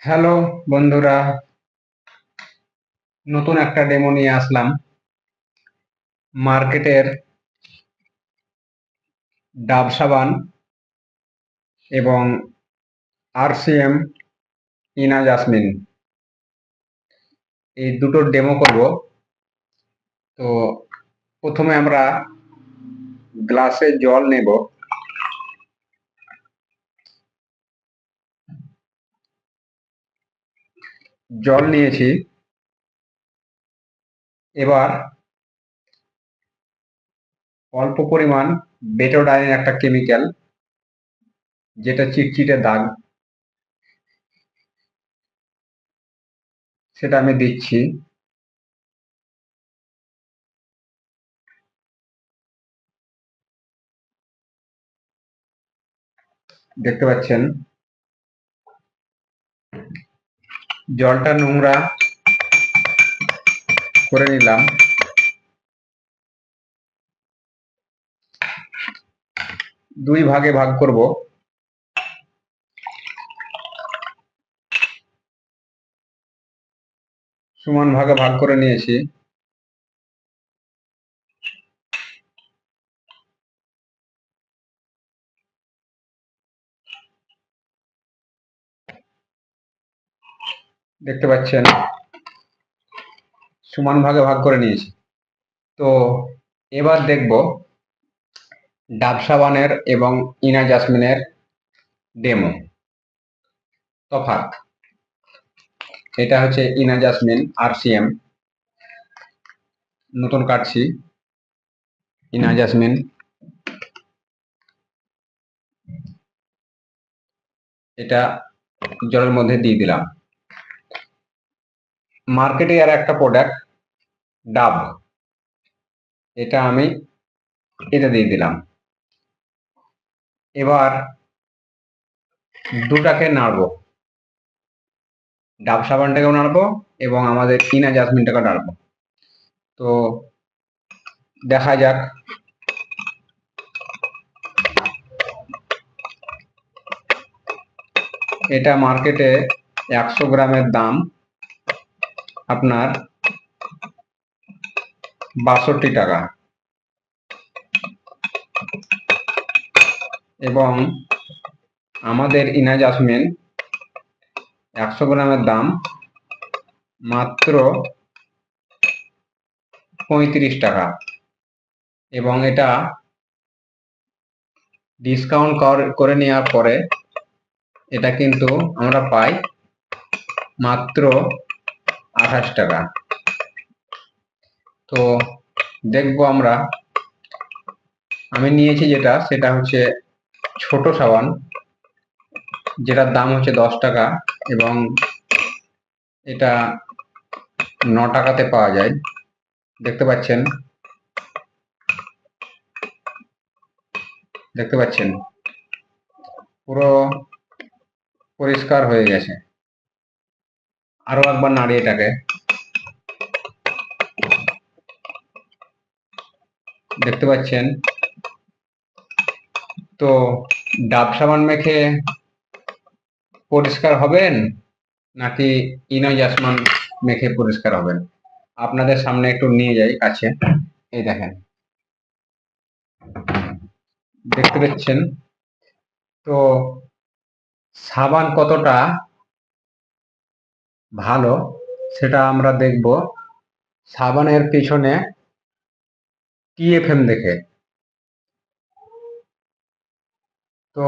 Hello বন্ধুরা, নতুন একটা ডেমো নিয়ে আসলাম। মার্কেটের ডাব সাবান এবং আরসিএম ইনা জাসমিন, এই দুটোর ডেমো করব। তো প্রথমে আমরা গ্লাসে জল নেব। জল নিয়েছি। এবার অল্প পরিমাণ বেটোডাইন, একটা কেমিক্যাল যেটা চিটচিটে দাগ, সেটা আমি দিচ্ছি। দেখতে পাচ্ছেন জলটা নোংরা করে নিলাম। দুই ভাগে ভাগ করব। সমান ভাগে ভাগ করে নিয়েছি। দেখতে পাচ্ছেন সমান ভাগে ভাগ করে নিয়েছি। তো এবার দেখব ডাব সাবানের এবং ইনা জাসমিনের ডেমো তফাৎ। এটা হচ্ছে ইনা জাসমিন আরসিএম, নতুন কাটছি। ইনা জাসমিন, এটা জলের মধ্যে দিয়ে দিলাম। মার্কেটে আর একটা প্রোডাক্ট ডাব, এটা আমি এটা দিয়ে দিলাম। এবার দুটাকে নাড়বো, ডাব সাবানটাকেও নাড়বো এবং আমাদের ইনা জাসমিনটাকে নাড়বো। তো দেখা যাক। এটা মার্কেটে 100 গ্রামের দাম আপনার 62 টাকা এবং আমাদের ইনা জাসমিন 100 গ্রামের দাম মাত্র 35 টাকা এবং এটা ডিসকাউন্ট করে নেওয়ার পরে এটা কিন্তু আমরা পাই মাত্র 28 টাকা। তো দেখবো আমরা, আমি নিয়েছি সেটা হচ্ছে ছোট সাবান, যেটার দাম হচ্ছে 10 টাকা এবং এটা 9 টাকাতে পাওয়া যায়। দেখতে পাচ্ছেন, দেখতে পাচ্ছেন পুরো পরিষ্কার হয়ে গেছে। আরো একবার নাড়িয়ে এটাকে দেখতে পাচ্ছেন। তো ডাব সাবান মেখে পরিষ্কার হবেন নাকি ইনো জাসমান মেখে পরিষ্কার হবেন? আপনাদের সামনে একটু নিয়ে যাই কাছে। এই দেখেন, দেখতে পাচ্ছেন তো সাবান কতটা ভালো সেটা আমরা দেখব সাবানের পিছনে টিএফএম দেখে। তো